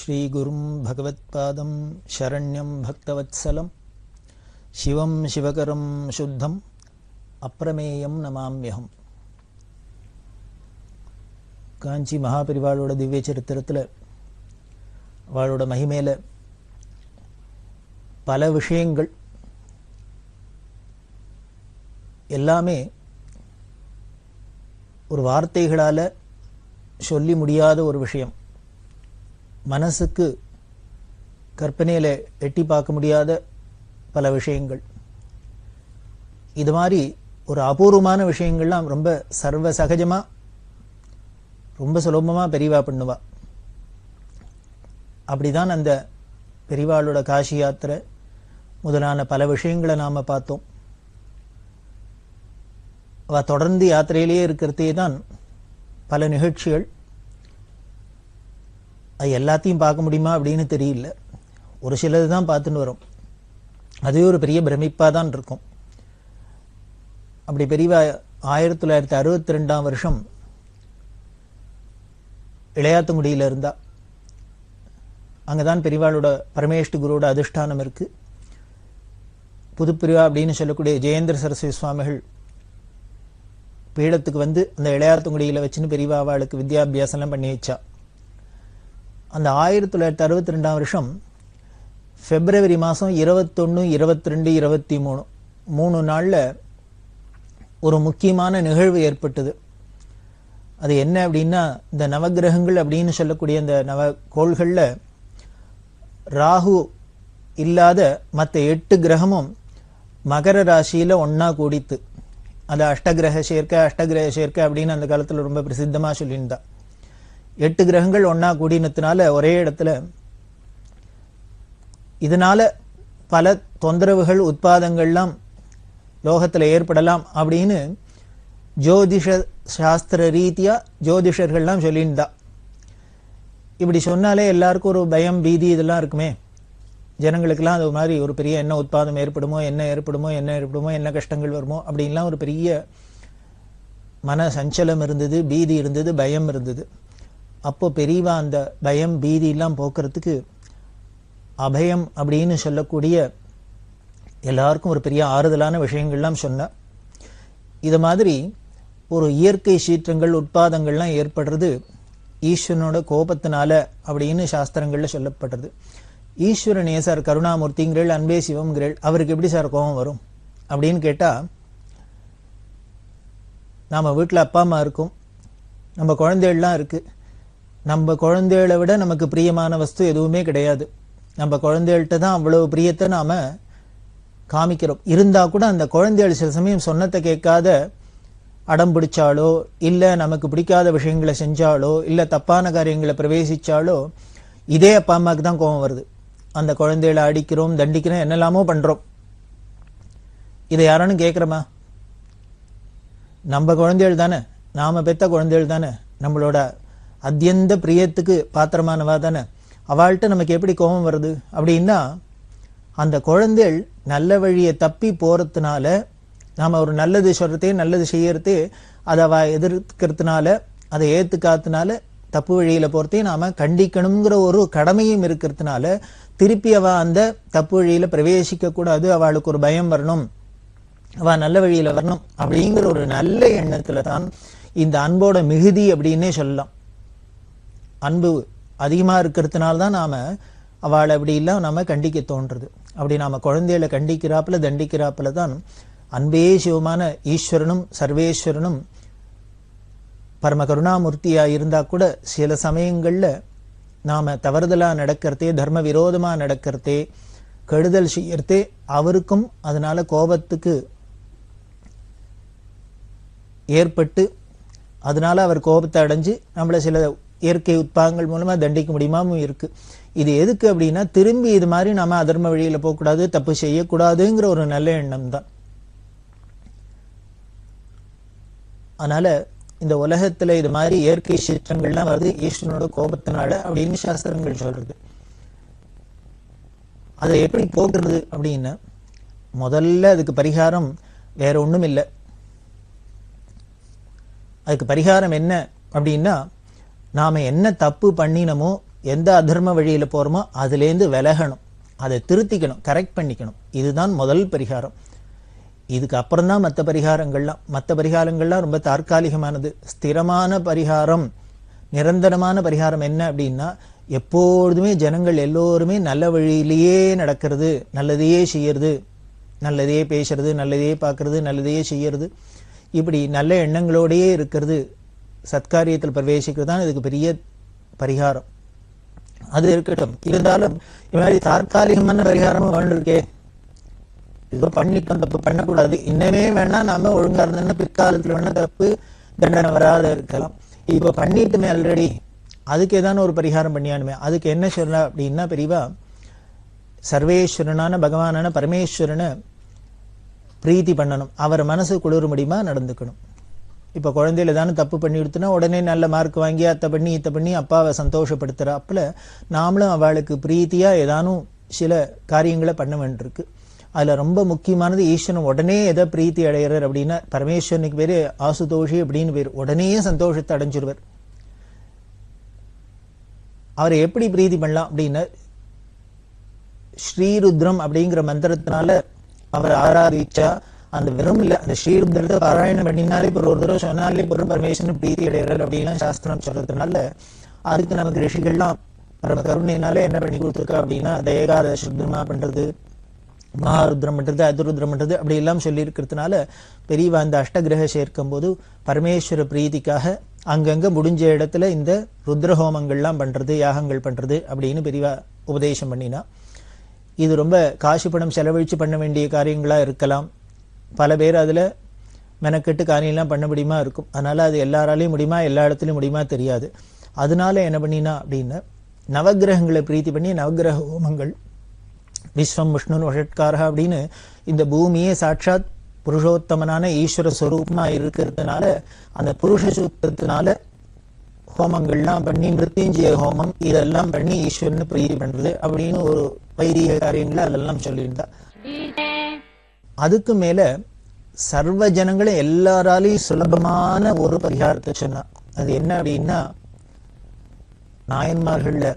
श्रीगुरुं भगवत्पादं शरण्यं भक्तवत्सलं शिवं शिवकरं शुद्धं अप्रमेयं नमाम्यहम्. காஞ்சி மகாபெரிவாளோட திவ்ய சரித்திரத்தில் அவளோட மகிமையில பல விஷயங்கள் எல்லாமே ஒரு வார்த்தைகளால சொல்லி முடியாத ஒரு விஷயம், மனசுக்கு கற்பனையில எட்டி பார்க்க முடியாத பல விஷயங்கள். இது மாதிரி ஒரு அபூர்வமான விஷயங்கள்லாம் ரொம்ப சர்வ சகஜமா ரொம்ப சுலபமா பெரிவா பண்ணுவா. அப்படிதான் அந்த பெரிவாளோட காசி யாத்திரை முதலான பல விஷயங்களை நாம பார்த்தோம். அவ தொடர்ந்து யாத்திரையிலேயே இருக்கிறதே தான் பல நிகழ்ச்சிகள். அது எல்லாத்தையும் பார்க்க முடியுமா அப்படின்னு தெரியல, ஒரு சிலது தான் பார்த்துன்னு வரும். அதுவே ஒரு பெரிய பிரமிப்பா தான் இருக்கும். அப்படி பெரியவா 1962 வருஷம் இளையாத்தங்குடியில இருந்தா. அங்கதான் பெரியவாளோட பரமேஷ்டி குருவோட அதிஷ்டானம் இருக்கு. புதுப்பிரிவா அப்படின்னு சொல்லக்கூடிய ஜெயேந்திர சரஸ்வதி சுவாமிகள் பீடத்துக்கு வந்து அந்த இளையாத்தங்குடியில வச்சுன்னு பெரியவா அவளுக்கு வித்யாபியாசம் பண்ணி வச்சா. அந்த 1962 வருஷம் பிப்ரவரி மாதம் 21, 22, 23 3 நாள்ல ஒரு முக்கியமான நிகழ்வு ஏற்பட்டது. அது என்ன அப்படின்னா, இந்த நவகிரகங்கள் அப்படின்னு சொல்லக்கூடிய இந்த நவகோள்கள்ல ராகு இல்லாத மற்ற 8 கிரகமும் மகர ராசியில ஒன்னா கூடித்து. அது அஷ்டகிரக சேர்க்கை அப்படின்னு அந்த காலத்துல ரொம்ப பிரசித்தமா சொல்லியிருந்தா. 8 கிரகங்கள் ஒன்னா கூடினத்தினால ஒரே இடத்துல இதனால பல தொந்தரவுகள் உட்பாதங்கள்லாம் லோகத்துல ஏற்படலாம் அப்படின்னு ஜோதிஷ சாஸ்திர ரீதியா ஜோதிஷர்கள்லாம் சொல்லியிருந்தா. இப்படி சொன்னாலே எல்லாருக்கும் ஒரு பயம் பீதி இதெல்லாம் இருக்குமே. ஜனங்களுக்கெல்லாம் அது மாதிரி ஒரு பெரிய என்ன உட்பாதம் ஏற்படுமோ, என்ன கஷ்டங்கள் வருமோ அப்படின்லாம் ஒரு பெரிய மன சஞ்சலம் இருந்தது, பீதி இருந்தது, பயம் இருந்தது. அப்போ பெரியவா அந்த பயம் பீதி எல்லாம் போக்குறதுக்கு அபயம் அப்படின்னு சொல்லக்கூடிய எல்லாருக்கும் ஒரு பெரிய ஆறுதலான விஷயங்கள்லாம் சொன்ன. இது மாதிரி ஒரு இயற்கை சீற்றங்கள் உட்பாதங்கள்லாம் ஏற்படுறது ஈஸ்வரனோட கோபத்தினால அப்படின்னு சாஸ்திரங்கள்ல சொல்லப்படுறது. ஈஸ்வரனே சார் கருணாமூர்த்திங்கிறள், அன்பே சிவம்ங்கிறள், அவருக்கு எப்படி சார் கோபம் வரும் அப்படின்னு கேட்டா, நாம வீட்டில் அப்பா அம்மா இருக்கும், நம்ம குழந்தைகள்லாம் இருக்கு. நம்ம குழந்தைகளை விட நமக்கு பிரியமான வஸ்து எதுவுமே கிடையாது. நம்ம குழந்தைகள்கிட்ட தான் அவ்வளவு பிரியத்தை நாம காமிக்கிறோம். இருந்தா கூட அந்த குழந்தைகள் சில சமயம் சொன்னத்தை கேட்காத அடம் பிடிச்சாலோ, இல்ல நமக்கு பிடிக்காத விஷயங்களை செஞ்சாலோ, இல்ல தப்பான காரியங்களை பிரவேசிச்சாலோ இதே அப்பா அம்மாவுக்கு தான் கோபம் வருது. அந்த குழந்தைகளை அடிக்கிறோம், தண்டிக்கிறோம், என்னெல்லாமோ பண்றோம். இதை யாரானு கேட்கிறோமா? நம்ம குழந்தைகள் தானே, நாம பெத்த குழந்தைகள் தானே, நம்மளோட அத்தியந்த பிரியத்துக்கு பாத்திரமானவா தானே. அவள்கிட்ட நமக்கு எப்படி கோபம் வருது அப்படின்னா, அந்த குழந்தைகள் நல்ல வழியை தப்பி போறதுனால, நாம ஒரு நல்லது சொல்றதே நல்லது செய்யறதே அதை அவ எதிர்க்கிறதுனால, அதை ஏத்துக்காதனால தப்பு வழியில போறதே நாம கண்டிக்கணுங்கிற ஒரு கடமையும் இருக்கிறதுனால திருப்பி அவ அந்த தப்பு வழியில பிரவேசிக்க கூடாது, அவளுக்கு ஒரு பயம் வரணும், அவ நல்ல வழியில வரணும் அப்படிங்கிற ஒரு நல்ல எண்ணத்துல தான் இந்த அன்போட மிகுதி அப்படின்னே சொல்லலாம். அன்பு அதிகமா இருக்கிறதுனால தான் நாம அவளை அப்படி இல்லை நாம கண்டிக்க தோன்றது. அப்படி நாம குழந்தைகளை கண்டிக்கிறாப்புல தண்டிக்கிறாப்புல தான் அன்பே சிவமான ஈஸ்வரனும் சர்வேஸ்வரனும் பரம கருணாமூர்த்தியா இருந்தா கூட சில சமயங்கள்ல நாம தவறுதலா நடக்கிறதே, தர்ம விரோதமா நடக்கிறதே, கெடுதல் செய்யறதே அவருக்கும் அதனால கோபத்துக்கு ஏற்பட்டு அதனால அவர் கோபத்தை அடைஞ்சு நம்மள சில இயற்கை உட்பாகங்கள் மூலமா தண்டிக்க முடியுமாவும் இருக்கு. இது எதுக்கு அப்படின்னா, திரும்பி இது மாதிரி நாம அதர்ம வழியில போகக்கூடாது, தப்பு செய்யக்கூடாதுங்கிற ஒரு நல்ல எண்ணம் தான். அதனால இந்த உலகத்துல இது மாதிரி இயற்கை சீற்றங்கள்லாம் வருது ஈஸ்வரனோட கோபத்தினால அப்படின்னு சாஸ்திரங்கள் சொல்றது. அதை எப்படி போக்குறது அப்படின்னா, முதல்ல அதுக்கு பரிகாரம் வேற ஒண்ணும் இல்லை. அதுக்கு பரிகாரம் என்ன அப்படின்னா, நாம என்ன தப்பு பண்ணினமோ எந்த அதர்ம வழியில போறோமோ அதுலேருந்து விலகணும், அதை திருத்திக்கணும், கரெக்ட் பண்ணிக்கணும். இதுதான் முதல் பரிகாரம். இதுக்கு அப்புறம் தான் மற்ற பரிகாரங்கள்லாம் ரொம்ப தற்காலிகமானது. ஸ்திரமான பரிகாரம், நிரந்தரமான பரிகாரம் என்ன அப்படின்னா, எப்பொழுதுமே ஜனங்கள் எல்லோருமே நல்ல வழியிலேயே நடக்கிறது, நல்லதையே செய்யறது, நல்லதையே பேசுறது, நல்லதையே பார்க்கறது, நல்லதையே செய்யறது, இப்படி நல்ல எண்ணங்களோடையே இருக்கிறது, சத்காரியத்தில் பிரவேசிக்கிறது தான் இதுக்கு பெரிய பரிகாரம். அது இருக்கட்டும். இருந்தாலும் இது மாதிரி தற்காலிகமான பரிகாரமும் வேண்டிருக்கே. இதோ பண்ணிட்டோம், தப்பு பண்ணக்கூடாது, இன்னமே வேணா நாம ஒழுங்கா இருந்தோம்னா பிற்காலத்துல வேணா தப்பு தண்டனை வராத இருக்கலாம். இப்ப பண்ணிட்டுமே ஆல்ரெடி, அதுக்கு ஏதான ஒரு பரிகாரம் பண்ணியானுமே. அதுக்கு என்ன சொல்ற அப்படின்னா, பெரியவா சர்வேஸ்வரனான பகவானான பரமேஸ்வரனை பிரீத்தி பண்ணணும், அவர் மனசு குளிர முடியுமா நடந்துக்கணும். இப்ப குழந்தையில தானே தப்பு பண்ணி கொடுத்தனா உடனே நல்ல மார்க் வாங்கி அத்தை பண்ணி இத்தை பண்ணி அப்பாவை சந்தோஷப்படுத்துறாப்புல நாமளும் அவளுக்கு பிரீத்தியா ஏதானும் சில காரியங்களை பண்ண வேண்டியிருக்கு. அதுல ரொம்ப முக்கியமானது ஈஸ்வரன் உடனே எதை பிரீத்தி அடைகிறார் அப்படின்னா, பரமேஸ்வரனுக்கு பேரு ஆசுதோஷி அப்படின்னு பேரு, உடனே சந்தோஷத்தை அடைஞ்சிருவர். அவரை எப்படி பிரீத்தி பண்ணலாம் அப்படின்னா, ஸ்ரீருத்ரம் அப்படிங்கிற மந்திரத்தினால அவர் ஆராதிச்சா, அந்த வெறும் இல்ல, அந்த ஸ்ரீருத்ரத்தை பாராயணம் பண்ணினாலே இப்போ ஒரு தடவை சொன்னாலே பொருள் பரமேஸ்வரன் பிரீத்தி அடைகிறார் அப்படின்னா சாஸ்திரம் சொல்றதுனால, அதுக்கு நமக்கு ரிஷிகள்லாம் கருணையினால என்ன பண்ணி கொடுத்துருக்கா அப்படின்னா, அந்த ஏகாதசி ருத்ரமா பண்றது, மகாருத்ரம் பண்றது, அதிருத்ரம் பண்றது அப்படி எல்லாம் சொல்லி இருக்கிறதுனால பெரியவா அந்த அஷ்டகிரக சேர்க்கும் போது பரமேஸ்வர பிரீதிக்காக அங்கங்க முடிஞ்ச இடத்துல இந்த ருத்ரஹோமங்கள்லாம் பண்றது, யாகங்கள் பண்றது அப்படின்னு பெரியவா உபதேசம் பண்ணினா. இது ரொம்ப காசு பணம் செலவழிச்சு பண்ண வேண்டிய காரியங்களா இருக்கலாம். பல பேர் அதுல மெனக்கெட்டு காரியெல்லாம் பண்ண முடியுமா இருக்கும். அதனால அது எல்லாராலையும் முடியுமா, எல்லா இடத்துலையும் முடியுமா தெரியாது. அதனால என்ன பண்ணினா அப்படின்னா, நவகிரகங்களை பிரீத்தி பண்ணி நவகிரக ஹோமங்கள், விஸ்வம் விஷ்ணு வஷட்காரா அப்படின்னு இந்த பூமியே சாட்சாத் புருஷோத்தமனான ஈஸ்வர ஸ்வரூபமா இருக்கிறதுனால அந்த புருஷ சூத்திரத்தினால ஹோமங்கள்லாம் பண்ணி, மிருத்யுஞ்சய ஹோமம் இதெல்லாம் பண்ணி ஈஸ்வரனை பிரீதி பண்றது அப்படின்னு ஒரு வைதிக காரியங்களை அதெல்லாம் சொல்லியிருந்தா. அதுக்கு மேல சர்வ ஜனங்களும் எல்லாராலையும் சுலபமான ஒரு பரிகாரத்தை சொன்னா. அது என்ன அப்படின்னா, நாயன்மார்கள்ல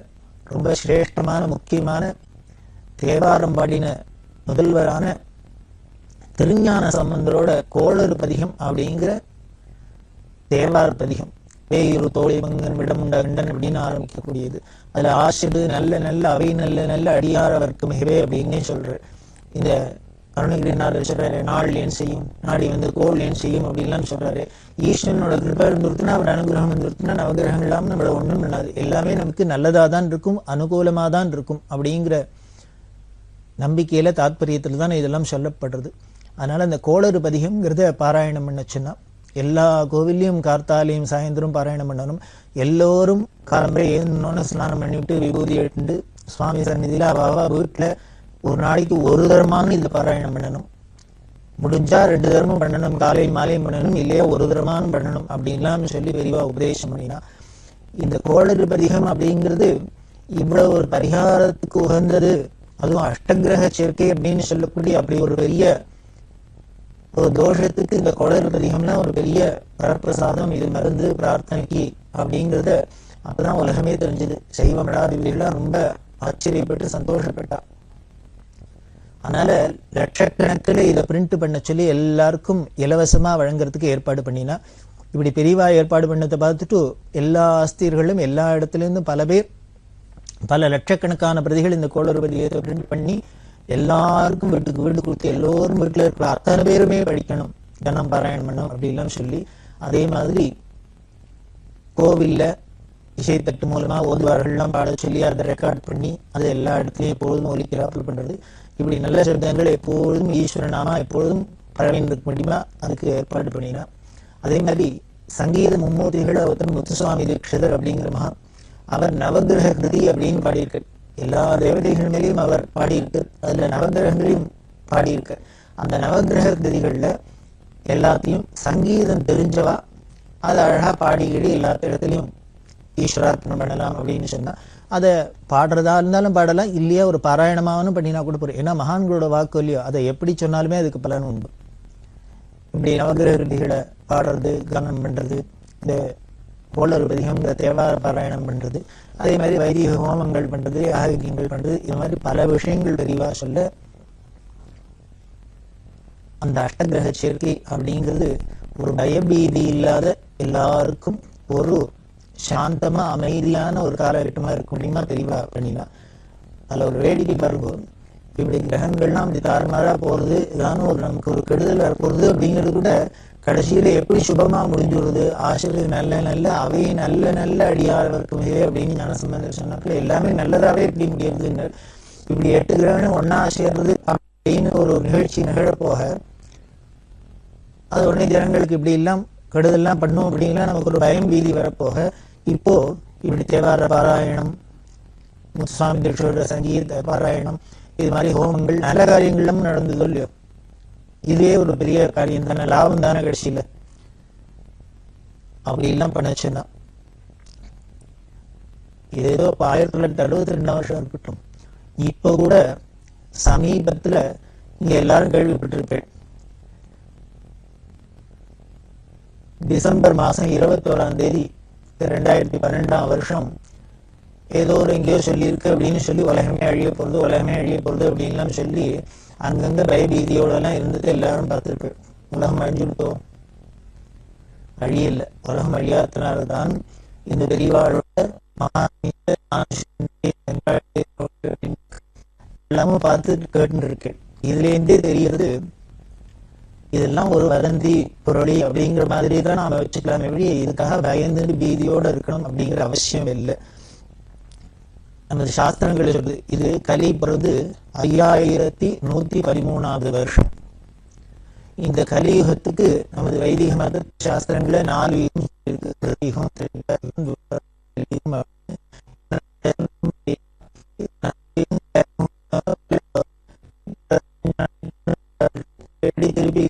ரொம்ப சிரேஷ்டமான முக்கியமான தேவாரம் பாடின முதல்வரான திருஞான சம்பந்தரோட கோளறு பதிகம் அப்படிங்கிற தேவார பதிகம், வேயுறு தோழி மங்கன் விடமுண்ட கண்டன் அப்படின்னு ஆரம்பிக்கக்கூடியது. அதுல ஆசிடு நல்ல நல்ல அவை நல்ல நல்ல அடியார் அவருக்கு மிகவே அப்படின்னே சொல்ற. இந்த அருணகிரிநாதர் சொல்றாரு, நாள் ஏன் செய்யும், நாடி வந்து கோள் ஏன் செய்யும் அப்படின்லாம் சொல்றாரு. ஈஸ்வரனோட கிருபை இருந்துருத்துனா, அவர் அனுகிரகம் இருந்துருத்துனா நவகிரகங்கள் எல்லாம் நம்மள ஒண்ணும் பண்ணாது, எல்லாமே நமக்கு நல்லதா தான் இருக்கும், அனுகூலமா தான் இருக்கும் அப்படிங்கிற நம்பிக்கையில தாத்பரியத்துல தான் இதெல்லாம் சொல்லப்படுறது. அதனால அந்த கோளறு பதிகம்ங்கிறத பாராயணம் பண்ணச்சுன்னா, எல்லா கோவில்லையும் கார்த்தாலையும் சாயந்தரம் பாராயணம் பண்ணணும். எல்லோரும் காலம்பரை ஏன்னொன்னு ஸ்நானம் பண்ணிவிட்டு விபூதி எடுத்து சுவாமி சந்நிதியில அவாவா வீட்டுல ஒரு நாளைக்கு ஒரு தரமான இது பாராயணம் பண்ணணும். முடிஞ்சா 2 தரமும் பண்ணணும், காலையும் மாலையும் பண்ணணும், இல்லையா ஒரு தரமானும் பண்ணணும் அப்படின்லாம் சொல்லி பெரியவா உபதேசம் பண்ணினா. இந்த கோளறு பதிகம் அப்படிங்கிறது இவ்வளவு ஒரு பரிகாரத்துக்கு உகந்தது, அதுவும் அஷ்டகிரக சேர்க்கை அப்படின்னு சொல்லக்கூடிய அப்படி ஒரு பெரிய ஒரு தோஷத்துக்கு இந்த கோளறு பதிகம்னா ஒரு பெரிய வரப்பிரசாதம், இது மருந்து பிரார்த்தனைக்கு அப்படிங்கிறத அப்பதான் உலகமே தெரிஞ்சது. சைவ மடாதிபதிகள்லாம் ரொம்ப ஆச்சரியப்பட்டு சந்தோஷப்பட்டா. அதனால லட்சக்கணக்கில் இதை பிரிண்ட் பண்ண சொல்லி எல்லாருக்கும் இலவசமா வழங்குறதுக்கு ஏற்பாடு பண்ணினா. இப்படி பெரியவா ஏற்பாடு பண்ணதை பார்த்துட்டு எல்லா ஆஸ்தியர்களும் எல்லா இடத்துல இருந்தும் பல பேர் பல லட்சக்கணக்கான பிரதிகள் இந்த கோளறு பதிகத்தை பிரிண்ட் பண்ணி எல்லாருக்கும் வீட்டுக்கு வீடு கொடுத்து எல்லோரும் வீட்டுல இருக்கிற அத்தனை பேருமே படிக்கணும், தினம் பாராயணம் பண்ணணும் அப்படிலாம் சொல்லி, அதே மாதிரி கோவில்ல இசைத்தட்டு மூலமா ஓதுவார்கள்லாம் பாட சொல்லி அதை ரெக்கார்ட் பண்ணி அதை எல்லா இடத்துலையும் எப்பொழுதும் ஒலிக்கிறாப்புல பண்றது. இப்படி நல்ல சப்தங்கள் எப்பொழுதும் ஈஸ்வரனாமா எப்பொழுதும் பரவின்றிருக்க முடியுமா அதுக்கு ஏற்பாடு பண்ணினா. அதே மாதிரி சங்கீத மும்மூர்த்திகள் ஒருத்தர் முத்துசுவாமி தீட்சிதர் அப்படிங்கிற மகா, அவர் நவகிரக கிருதி அப்படின்னு பாடியிருக்கார். எல்லா தேவதைகள் மேலேயும் அவர் பாடியிருக்கார், அதுல நவகிரகங்களையும் பாடியிருக்கார். அந்த நவகிரக கிருதிகள்ல எல்லாத்தையும் சங்கீதம் தெரிஞ்சவா அதை அழகா பாடிக்கிட்டு எல்லா இடத்துலையும் ஈஸ்வரார்ப்பணம் பண்ணலாம் அப்படின்னு சொன்னா, அதை பாடுறதா இருந்தாலும் பாடலாம், இல்லையா ஒரு பாராயணமாவனும் பண்ணினா கூட போறோம். ஏன்னா மகான்களோட வாக்கு இல்லையோ, அதை எப்படி சொன்னாலுமே அதுக்கு பலன் உண்டு. இப்படி நவகிரக கிருதிகளை பாடுறது, கவனம் பண்றது, இந்த கோளறு பதிகம்ங்கிற தேவார பாராயணம் பண்றது, அதே மாதிரி வைதிக ஹோமங்கள் பண்றது, யாகங்கள் பண்றது, இது மாதிரி பல விஷயங்கள் விரிவா சொல்ல அந்த அஷ்டகிரக சேர்க்கை அப்படிங்கிறது ஒரு பயபீதி இல்லாத எல்லாருக்கும் ஒரு சாந்தமா அமைதியான ஒரு காலகட்டமா இருக்க முடியுமா தெளிவா பண்ணினா. அதுல ஒரு வேடிக்கை பாருங்க, இப்படி கிரகங்கள்லாம் அப்படி தாறுமாறா போறது, ஏதாவது ஒரு நமக்கு ஒரு கெடுதல் வரப்போறது அப்படிங்கிறது கூட கடைசியில எப்படி சுபமா முடிஞ்சுடுறது. ஆசிரியர் நல்ல நல்ல அவை நல்ல நல்ல அடியாளர்களுக்குமே அப்படின்னு ஞானசம்பந்தர் சொன்னாப்புல எல்லாமே நல்லதாவே எப்படி முடியறதுங்க. இப்படி 8 கிரகணம் ஒன்னா சேர்றது அப்படின்னு ஒரு நிகழ்ச்சி நிகழ போக அது உடனே ஜனங்களுக்கு இப்படி எல்லாம் கெடுதல்லாம் பண்ணும் அப்படின்னா நமக்கு ஒரு பயம் பீதி வரப்போக இப்போ இப்படி தேவார பாராயணம், முத்துசாமி தீட்சோட சங்கீத பாராயணம், இது மாதிரி ஹோமங்கள் நல்ல காரியங்களும் நடந்ததோ இல்லையோ, இதே ஒரு பெரிய காரியம் தானே, லாபம் தானே கடைசியில. அப்படி எல்லாம் பண்ணச்சுன்னா இது ஏதோ 1962 வருஷம் இருக்கட்டும், இப்ப கூட சமீபத்துல இங்க எல்லாரும் கேள்விப்பட்டிருப்பேன், டிசம்பர் மாசம் 21ஆம் தேதி 2012ஆம் வருஷம் ஏதோ ஒரு எங்கேயோ சொல்லியிருக்கு அப்படின்னு சொல்லி உலகமே அழிய போறது, உலகமே அழிய போறது அப்படின்லாம் சொல்லி அங்கங்க பயபீதியோட எல்லாம் இருந்துட்டு எல்லாரும் பார்த்துருப்பேன். உலகம் அழிஞ்சுட்டோம், அழியல. உலகம் அழியாதனால்தான் இந்த பெரியவாழோட எல்லாமும் பார்த்து கேட்டு இருக்கேன். இதுல இருந்தே தெரிகிறது இதெல்லாம் ஒரு வதந்தி புரளி அப்படிங்கிற மாதிரி தான் நாம வச்சுக்கலாம். எப்படி இதுக்காக பயந்து பீதியோட இருக்கணும் அப்படிங்கிற அவசியம் இல்லை. நமது சாஸ்திரங்கள் சொல்றது இது கலி பிறகு 5113வது வருஷம். இந்த கலியுகத்துக்கு நமது வைதிக மத சாஸ்திரங்கள 4 யுகம் இருக்கு. திருப்பி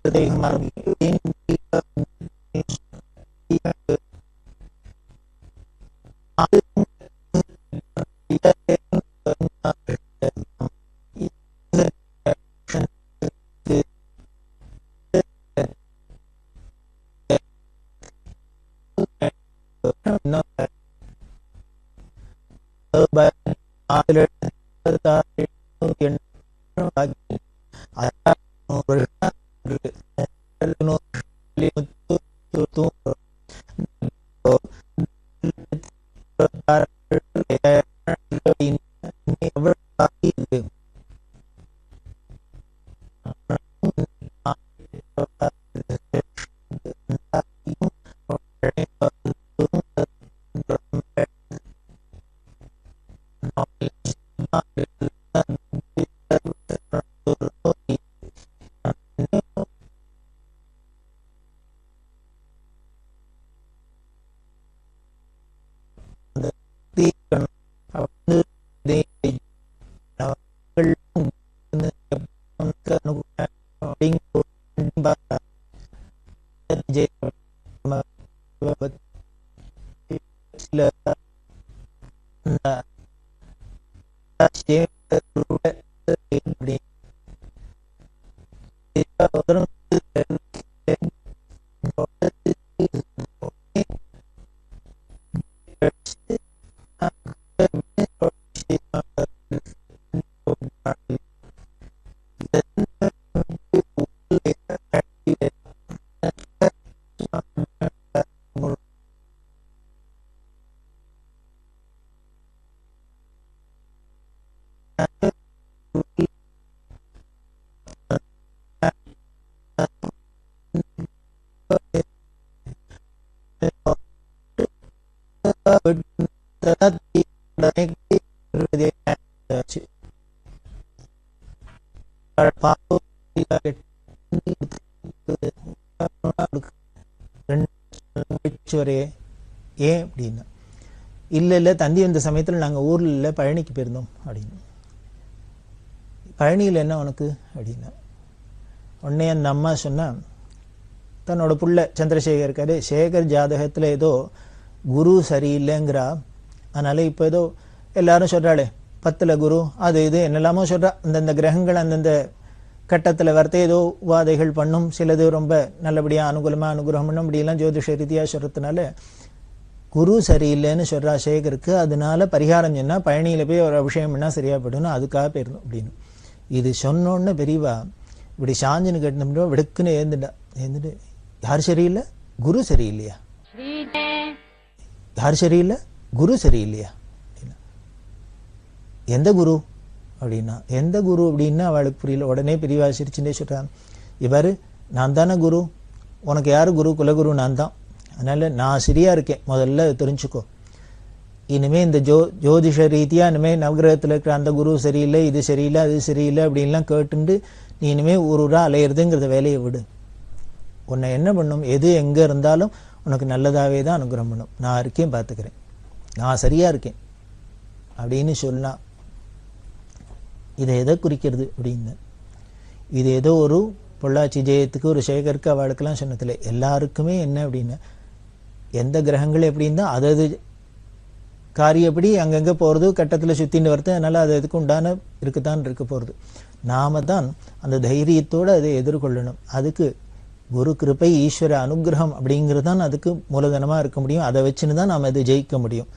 ஏன் அப்படின்னா, இல்ல தந்தி வந்த சமயத்துல நாங்க ஊர்ல இல்ல பழனிக்கு போயிருந்தோம் அப்படின்னு. பழனியில் என்ன உனக்கு அப்படின்னா, உடனே அந்த அம்மா சொன்னா, தன்னோட புள்ள சந்திரசேகர் இருக்காரு, சேகர் ஜாதகத்துல ஏதோ குரு சரியில்லைங்கிறா, அதனால இப்ப ஏதோ எல்லாரும் சொல்றாளே 10ல குரு அது இது என்னெல்லாமோ சொல்றா, அந்தந்த கிரகங்கள் அந்தந்த கட்டத்துல வரத்தே ஏதோ உபாதைகள் பண்ணும், சிலது ரொம்ப நல்லபடியா அனுகூலமா அனுகிரகம் பண்ணும், அப்படியெல்லாம் ஜோதிஷ ரீதியா சொல்றதுனால குரு சரியில்லைன்னு சொல்றா சேகருக்கு, அதனால பரிகாரம் சொன்னா பழனியில போய் ஒரு அபிஷேகம் பண்ணா சரியா போயிடும், அதுக்காக போயிடணும் அப்படின்னு. இது சொன்னோன்னு பெரியவா இப்படி சாஞ்சுன்னு கேட்டோம்னா விடுக்குன்னு ஏந்துட்டு யார் சரியில்லை? குரு சரியில்லையா? யார் சரியில்லை? குரு சரியில்லையா? எந்த குரு அப்படின்னா, எந்த குரு அப்படின்னா அவளுக்கு புரியல. உடனே பெரியவா சிரிச்சுட்டே சொல்றாங்க, இவர் நான் தானே குரு, உனக்கு யாரு குரு? குலகுரு நான் தான். அதனால நான் சரியா இருக்கேன், முதல்ல தெரிஞ்சுக்கோ. இனிமே இந்த ஜோதிஷ ரீதியா இனிமே நவகிரகத்தில் இருக்கிற அந்த குரு சரியில்லை, இது சரியில்லை, அது சரியில்லை அப்படின்லாம் கேட்டுண்டு நீ இனிமே ஊரா அலையிறதுங்கிறத வேலையை விடு. உன்னை என்ன பண்ணும், எது எங்க இருந்தாலும் உனக்கு நல்லதாவே தான் அனுகிரகம் பண்ணும். நான் இருக்கேன், பார்த்துக்கிறேன், நான் சரியா இருக்கேன் அப்படின்னு சொன்னா இதை எதை குறிக்கிறது அப்படின்னு, இது ஏதோ ஒரு பொள்ளாச்சி ஜெயத்துக்கு ஒரு சேகருக்கு அவளுக்கெல்லாம் சொன்னதில்லை. எல்லாருக்குமே என்ன அப்படின்னா, எந்த கிரகங்கள் எப்படின்னா அதது காரியப்படி அங்கங்கே போகிறது, கட்டத்தில் சுற்றின்னு வருது. அதனால் அது எதுக்கு உண்டான இருக்குத்தான் இருக்க போகிறது. நாம தான் அந்த தைரியத்தோடு அதை எதிர்கொள்ளணும். அதுக்கு குரு கிருபை ஈஸ்வர அனுகிரகம் அப்படிங்கிறது தான் அதுக்கு மூலதனமாக இருக்க முடியும். அதை வச்சுன்னு தான் நாம் அதை ஜெயிக்க முடியும்.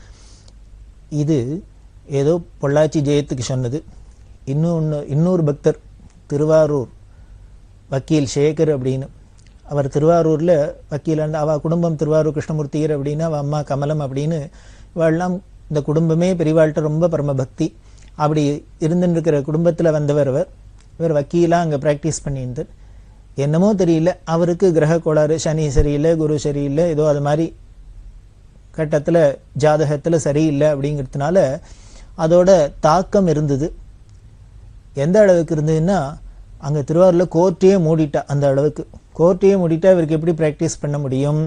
இது ஏதோ பொள்ளாச்சி ஜெயத்துக்கு சொன்னது. இன்னொரு பக்தர் திருவாரூர் வக்கீல் சேகர் அப்படின்னு, அவர் திருவாரூரில் வக்கீலாண்டு, அவள் குடும்பம் திருவாரூர் கிருஷ்ணமூர்த்தியர் அப்படின்னு, அவள் அம்மா கமலம் அப்படின்னு, இவெல்லாம் இந்த குடும்பமே பெரியவாள்கிட்ட ரொம்ப பரமபக்தி. அப்படி இருந்துருக்கிற குடும்பத்தில் வந்தவர் இவர் வக்கீலாக அங்கே ப்ராக்டிஸ் பண்ணியிருந்தார். என்னமோ தெரியல, அவருக்கு கிரக கோளாறு, சனி சரியில்லை, குரு சரியில்லை, ஏதோ அது மாதிரி கட்டத்தில் ஜாதகத்தில் சரியில்லை அப்படிங்கிறதுனால அதோட தாக்கம் இருந்தது. எந்த அளவுக்கு இருந்ததுன்னா, அங்கே திருவாரூரில் கோர்ட்டையே மூடிட்டா. அந்த அளவுக்கு கோர்ட்டையே மூடிட்டா இவருக்கு எப்படி ப்ராக்டிஸ் பண்ண முடியும்?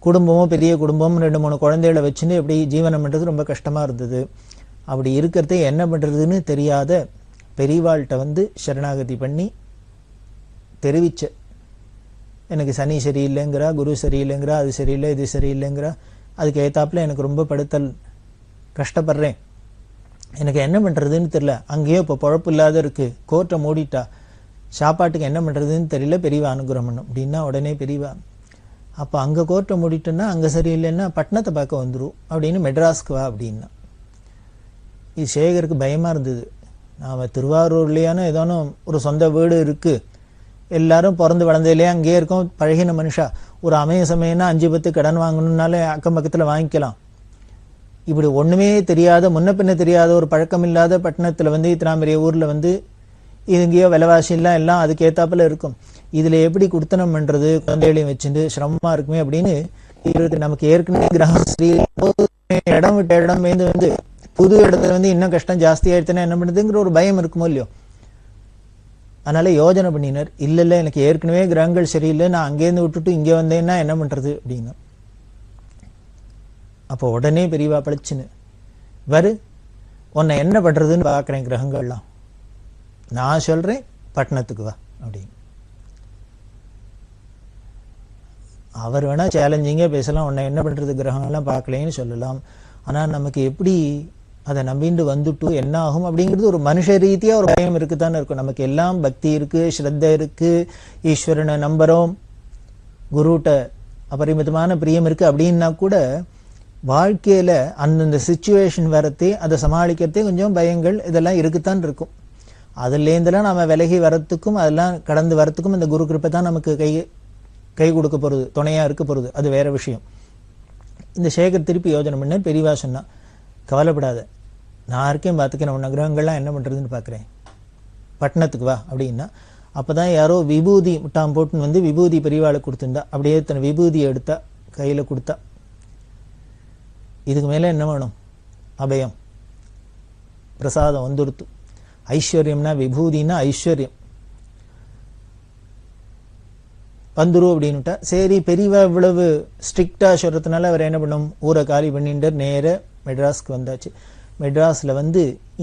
குடும்பமும் பெரிய குடும்பம், 2-3 குழந்தைகளை வச்சுன்னு எப்படி ஜீவனம் பண்ணுறது ரொம்ப கஷ்டமாக இருந்தது. அப்படி இருக்கிறத என்ன பண்ணுறதுன்னு தெரியாத பெரியவாள்கிட்ட சரணாகதி பண்ணி தெரிவிச்ச, எனக்கு சனி சரியில்லைங்கிறா, குரு சரியில்லைங்கிறா, அது சரியில்லை, இது சரியில்லைங்கிறா, அதுக்கு ஏத்தாப்புல எனக்கு ரொம்ப படுத்தல் கஷ்டப்படுறேன், எனக்கு என்ன பண்ணுறதுன்னு தெரியல, அங்கேயோ இப்போ பொழப்பு இல்லாத இருக்குது, கோர்ட்டை மூடிட்டா, சாப்பாட்டுக்கு என்ன பண்ணுறதுன்னு தெரியல, பெரியவா அனுகிரகம் பண்ணும் அப்படின்னா உடனே பெரியவா, அப்போ அங்கே கோர்ட்டை மூடிட்டோன்னா அங்கே சரியில்லைன்னா பட்டணத்தை பார்க்க வந்துடும் அப்படின்னு மெட்ராஸ்க்கு வா அப்படின்னா. இது சேகருக்கு பயமாக இருந்தது. நாம் திருவாரூர்லையான ஏதோனோ ஒரு சொந்த வீடு இருக்குது, எல்லாரும் பிறந்து வளர்ந்ததுலேயே அங்கேயே இருக்கோம், பழகின மனுஷா, ஒரு அமைய சமயம்னா 5-10 கடன் வாங்கணுன்னாலே அக்கம் பக்கத்தில் வாங்கிக்கலாம். இப்படி ஒன்றுமே தெரியாத, முன்ன பின்ன தெரியாத, ஒரு பழக்கம் இல்லாத பட்டணத்தில் இத்தனாமரிய ஊரில் இது எங்கேயோ விலைவாசிலாம் எல்லாம் அதுக்கு ஏத்தாப்புல இருக்கும். இதில் எப்படி குடுத்தனம் பண்ணுறது, குழந்தைகளையும் வச்சுட்டு சிரமமாக இருக்குமே அப்படின்னு இவருக்கு நமக்கு ஏற்கனவே கிரகம் இடம் விட்ட இடம் புது இடத்துல இன்னும் கஷ்டம் ஜாஸ்தியாயிடுச்சுன்னா என்ன பண்ணுறதுங்கிற ஒரு பயம் இருக்குமோ இல்லையோ. அதனால யோஜனை பண்ணினார், இல்லை எனக்கு ஏற்கனவே கிரகங்கள் சரியில்லை, நான் அங்கேருந்து விட்டுட்டு இங்கே வந்தேன்னா என்ன பண்ணுறது அப்படின்னு. அப்போ உடனே பெரியவா பழிச்சுன்னு, உன்னை என்ன பண்ணுறதுன்னு பார்க்குறேன், கிரகங்கள்லாம் நான் சொல்கிறேன், பட்டணத்துக்கு வா அப்படின்னு. அவர் வேணா சேலஞ்சிங்காக பேசலாம், உன்னை என்ன பண்ணுறது கிரகங்கள்லாம் பார்க்கலேன்னு சொல்லலாம். ஆனால் நமக்கு எப்படி அதை நம்பிண்டு வந்துட்டு என்ன ஆகும் அப்படிங்கிறது ஒரு மனுஷ ரீதியாக ஒரு பயம் இருக்குதானே இருக்கும். நமக்கு எல்லாம் பக்தி இருக்குது, ஸ்ரத்தை இருக்குது, ஈஸ்வரனை நம்புகிறோம், குருட்ட அபரிமிதமான பிரியம் இருக்குது அப்படின்னா கூட வாழ்க்கையில் அந்தந்த சிச்சுவேஷன் வரத்தே அதை சமாளிக்கிறதே கொஞ்சம் பயங்கள் இதெல்லாம் இருக்குத்தான் இருக்கும். அதுலேருந்துலாம் நம்ம விலகி வரத்துக்கும் அதெல்லாம் கடந்து வரத்துக்கும் இந்த குரு கிருப்பை தான் நமக்கு கை கொடுக்க போகிறது, துணையாக இருக்க போகிறது, அது வேற விஷயம். இந்த சேகர் திருப்பி யோஜனை பண்ண பெரியவா சொன்னா, கவலைப்படாத, நான் இருக்கேன், பார்த்துக்கிறேன், உன் கிரகங்கள்லாம் என்ன பண்ணுறதுன்னு பார்க்குறேன், பட்டணத்துக்கு வா அப்படின்னா. அப்போ தான் யாரோ விபூதி முட்டாம் போட்டுன்னு விபூதி பெரியவாளுக்கு கொடுத்துருந்தா. அப்படியே தன் விபூதியை எடுத்தா, கையில் கொடுத்தா. இதுக்கு மேலே என்ன வேணும்? அபயம், பிரசாதம் வந்துடுத்து. ஐஸ்வர்யம்னா விபூதினா ஐஸ்வர்யம் வந்துடும் அப்படின்னுட்டா. சரி, பெரியவா இவ்வளவு ஸ்ட்ரிக்டாக சொல்கிறதுனால அவர் என்ன பண்ணும், ஊரை காலி பண்ணிட்டு நேர மெட்ராஸ்க்கு வந்தாச்சு. மெட்ராஸில்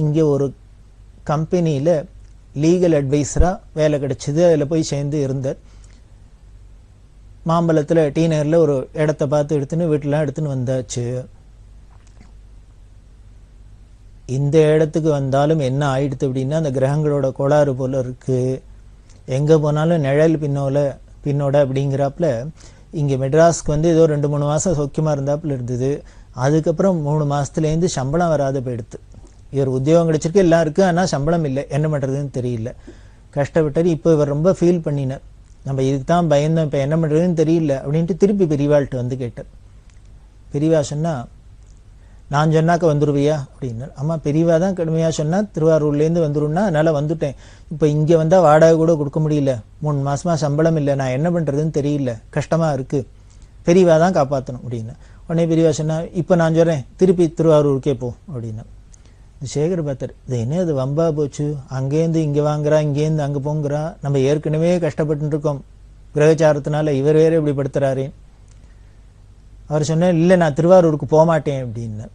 இங்கே ஒரு கம்பெனியில் லீகல் அட்வைஸராக வேலை கிடச்சிது. அதில் போய் சேர்ந்து இருந்தார். மாம்பழத்தில் டி நகரில் ஒரு இடத்த பார்த்து எடுத்துன்னு வீட்டிலாம் எடுத்துன்னு வந்தாச்சு. இந்த இடத்துக்கு வந்தாலும் என்ன ஆயிடுது அப்படின்னா, அந்த கிரகங்களோட கோளாறு போல இருக்குது, எங்கே போனாலும் நிழல் பின்னோட அப்படிங்கிறாப்புல இங்கே மெட்ராஸ்க்கு வந்து ஏதோ 2-3 மாதம் சௌக்கியமாக இருந்தாப்புல இருந்தது. அதுக்கப்புறம் 3 மாதத்துலேருந்து சம்பளம் வராத போயிடுத்து. இவர் உத்தியோகம் கிடைச்சிருக்கு எல்லாம் இருக்குது, ஆனால் சம்பளம் இல்லை, என்ன பண்ணுறதுன்னு தெரியல, கஷ்டப்பட்டார். இப்போ இவர் ரொம்ப ஃபீல் பண்ணினார், நம்ம இதுக்கு தான் பயந்தோம், இப்போ என்ன பண்ணுறதுன்னு தெரியல அப்படின்ட்டு திருப்பி பெரியவாள்கிட்ட வந்து கேட்டார். பெரியவா சொன்னால், நான் சொன்னாக்க வந்துடுவியா அப்படின்னார். அம்மா பெரியவா தான் கடுமையாக சொன்னால் திருவாரூர்லேருந்து வந்துடும்னா அதனால் வந்துட்டேன். இப்போ இங்கே வந்தால் வாடகை கூட கொடுக்க முடியல, 3 மாதமாக சம்பளம் இல்லை, நான் என்ன பண்ணுறதுன்னு தெரியல, கஷ்டமாக இருக்குது, பெரியவா தான் காப்பாற்றணும் அப்படின்னா. உடனே பெரியவா சொன்னால், இப்போ நான் சொல்கிறேன் திருப்பி திருவாரூருக்கே போ அப்படின்னா. சேகர் பார்த்தார், இது என்ன இது வம்பா போச்சு, அங்கேருந்து இங்கே வாங்குறா, இங்கேருந்து அங்கே போங்கிறா, நம்ம ஏற்கனவே கஷ்டப்பட்டு இருக்கோம் கிரகச்சாரத்தினால, இவர் வேறு இப்படி படுத்துறாரே. அவர் சொன்னார், இல்லை நான் திருவாரூருக்கு போகமாட்டேன் அப்படின்னு,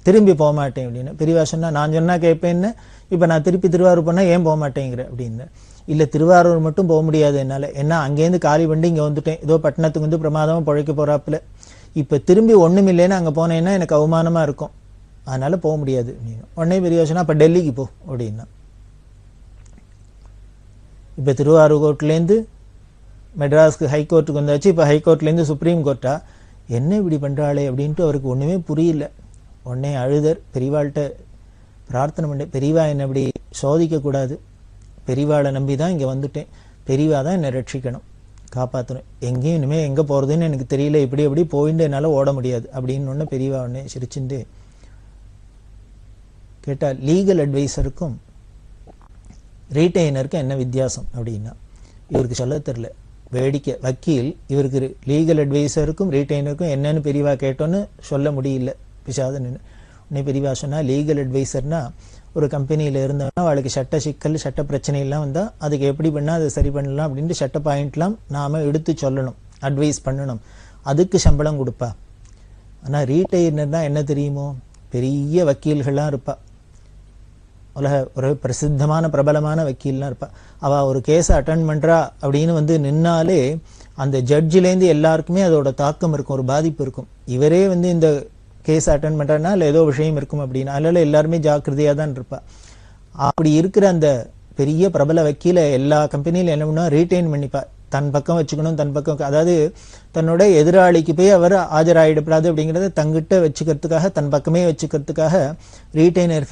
திரும்பி போகமாட்டேன் அப்படின்னு. பெரியவா சொன்னால், நான் சொன்னால் கேட்பேன்னு, இப்போ நான் திருப்பி திருவாரூர் போனால் ஏன் போக மாட்டேங்கிற அப்படின்னு. இல்லை திருவாரூர் மட்டும் போக முடியாது என்னால், ஏன்னா அங்கேருந்து காலி பண்ணி இங்கே வந்துட்டேன், ஏதோ பட்டணத்துக்கு வந்து பிரமாதமாக பிழைக்க போகிறாப்புல, இப்போ திரும்பி ஒன்றும் இல்லைன்னு அங்கே போனேன்னா எனக்கு அவமானமாக இருக்கும், அதனால் போக முடியாது அப்படின்னு. உடனே பெரியவா சொன்னால், அப்போ டெல்லிக்கு போ அப்படின்னா. இப்போ திருவாரூர் கோர்ட்லேருந்து மெட்ராஸ்க்கு ஹைகோர்ட்டுக்கு வந்தாச்சு, இப்போ ஹைகோர்ட்லேருந்து சுப்ரீம் கோர்ட்டா, என்ன இப்படி பண்ணுறாளே அப்படின்ட்டு அவருக்கு ஒன்றுமே புரியல. உடனே அழுதர், பெரியவாள்கிட்ட பிரார்த்தனை பண்ண, பெரியவா என்னை இப்படி சோதிக்கக்கூடாது, பெரியவாளை நம்பி தான் இங்கே வந்துட்டேன், பெரியவா தான் என்னை ரட்சிக்கணும், காப்பாற்றணும், எங்கேயும் இனிமேல் எங்கே போகிறதுன்னு எனக்கு தெரியல, இப்படி எப்படி போயிட்டு என்னால் ஓட முடியாது அப்படின்னு. ஒன்று பெரியவா உடனே சிரிச்சுட்டு கேட்டால், லீகல் அட்வைசருக்கும் ரீட்டைனருக்கும் என்ன வித்தியாசம் அப்படின்னா, இவருக்கு சொல்ல தெரில, வேடிக்கை வக்கீல், இவருக்கு லீகல் அட்வைசருக்கும் ரீட்டைனருக்கும் என்னன்னு பெரியவா கேட்டோன்னு சொல்ல முடியல, பிசாதன்னு. உடனே பெரியவா சொன்னால், லீகல் அட்வைசர்னா ஒரு கம்பெனியில் இருந்தோம்னா அவளுக்கு சட்ட சிக்கல் சட்ட பிரச்சனைலாம் வந்தால் அதுக்கு எப்படி பண்ணால் அதை சரி பண்ணலாம் அப்படின்ட்டு சட்ட பாயிண்ட்லாம் நாம் எடுத்து சொல்லணும், அட்வைஸ் பண்ணணும், அதுக்கு சம்பளம் கொடுப்பா. ஆனால் ரீட்டைனர்னா என்ன தெரியுமோ, பெரிய வக்கீல்கள்லாம் இருப்பா, உலக ஒரு பிரசித்தமான பிரபலமான வக்கீல்லாம் இருப்பா, அவள் ஒரு கேஸை அட்டன் பண்ணுறா அப்படின்னு வந்து நின்னாலே அந்த ஜட்ஜிலேருந்து எல்லாருக்குமே அதோட தாக்கம் இருக்கும், ஒரு பாதிப்பு இருக்கும். இவரே வந்து இந்த கேஸை அட்டன் பண்ணுறான்னா இல்லை ஏதோ விஷயம் இருக்கும் அப்படின்னு, அதனால எல்லாருமே ஜாக்கிரதையாக தான் இருப்பா. அப்படி இருக்கிற அந்த பெரிய பிரபல வக்கீல எல்லா கம்பெனியிலும் என்ன பண்ணுவா, ரீட்டைன் பண்ணிப்பா, தன் பக்கம் வச்சுக்கணும், தன் பக்கம், அதாவது தன்னோட எதிராளிக்கு போய் அவர் ஆஜராகிடப்படாது அப்படிங்கிறத தங்கிட்ட வச்சுக்கிறதுக்காக, தன் பக்கமே வச்சுக்கிறதுக்காக ரீட்டைனர்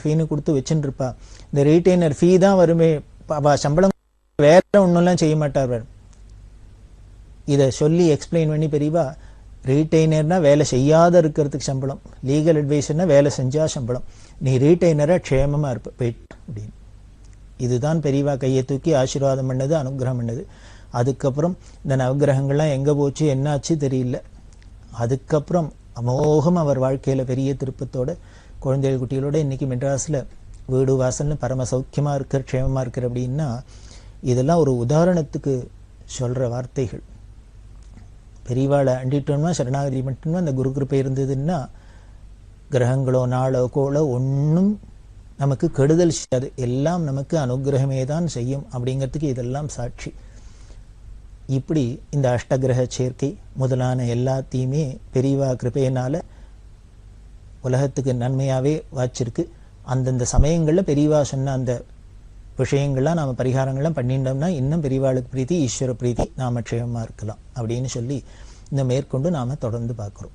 ஃபீன்னு கொடுத்து வச்சுட்டு இருப்பா. இந்த ரீட்டைனர் ஃபீ தான் வருமே, சம்பளம் வேற ஒன்றும்லாம் செய்ய மாட்டார். இதை சொல்லி எக்ஸ்பிளைன் பண்ணி பெரியவா, ரீட்டைனர்னா வேலை செய்யாத இருக்கிறதுக்கு சம்பளம், லீகல் அட்வைசர்னா வேலை செஞ்சா சம்பளம், நீ ரீட்டைனராக க்ஷேமமாக இருப்ப போயிட் அப்படின்னு. இதுதான் பெரியவா கையை தூக்கி ஆசீர்வாதம் பண்ணது, அனுகிரகம் பண்ணது. அதுக்கப்புறம் இந்த நவகிரகங்கள்லாம் எங்கே போச்சு என்னாச்சு தெரியல. அதுக்கப்புறம் அமோகம் அவர் வாழ்க்கையில் பெரிய திருப்பத்தோட குழந்தைகள் குட்டிகளோட இன்னைக்கு மெட்ராஸில் வீடு வாசல்னு பரம சௌக்கியமாக இருக்கிற, க்ஷேமமாக இருக்கிற அப்படின்னா இதெல்லாம் ஒரு உதாரணத்துக்கு சொல்கிற வார்த்தைகள். பெரியவாளை அண்டிட்டோம்னா, சரணாகதி பண்ணிட்டோம்னா, அந்த குரு கிருப்பை இருந்ததுன்னா கிரகங்களோ நாளோ கோளோ ஒன்றும் நமக்கு கெடுதல் செய்யாது, எல்லாம் நமக்கு அனுகிரகமே தான் செய்யும் அப்படிங்கிறதுக்கு இதெல்லாம் சாட்சி. இப்படி இந்த அஷ்டகிரக சேர்க்கை முதலான எல்லாத்தையுமே பெரியவா கிருபையினால உலகத்துக்கு நன்மையாகவே வாச்சிருக்கு. அந்தந்த சமயங்களில் பெரியவா சொன்ன அந்த விஷயங்கள்லாம் நாம் பரிகாரங்கள்லாம் பண்ணிட்டோம்னா இன்னும் பெரியவாளுக்கு பிரீத்தி, ஈஸ்வர பிரீத்தி, நாம் க்ஷேமமாக இருக்கலாம் அப்படின்னு சொல்லி இந்த மேற்கொண்டு நாம் தொடர்ந்து பார்க்குறோம்.